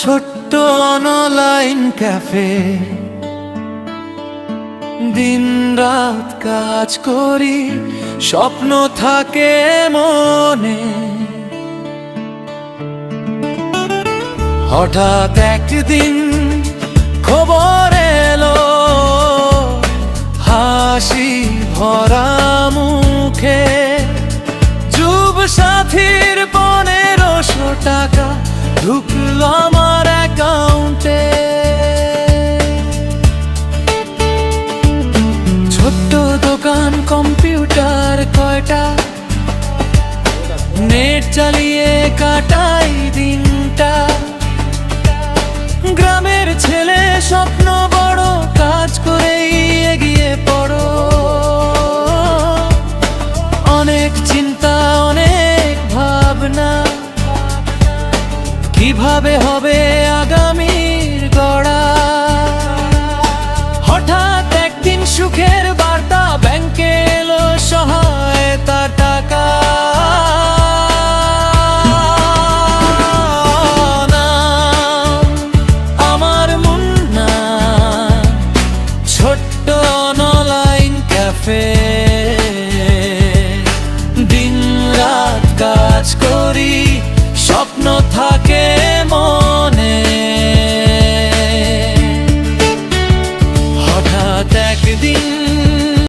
ছোট্ট online cafe, দিন রাত কাজ করি, স্বপ্ন থাকে মনে। হঠাৎ একদিন খবর এলো, হাসি ভরা মুখে, যুব সাথীর 1500 টাকা ঢুকলো আমার অ্যাকাউন্টে। ছোট্ট দোকান, কম্পিউটার কয়টা, নেট চালিয়ে কাটাই দিনটা। গ্রামের ছেলে, স্বপ্ন বড়, কাজ করেই এগিয়ে পড়ো। অনেক চিন্তা, অনেক ভাবনা, কিভাবে হবে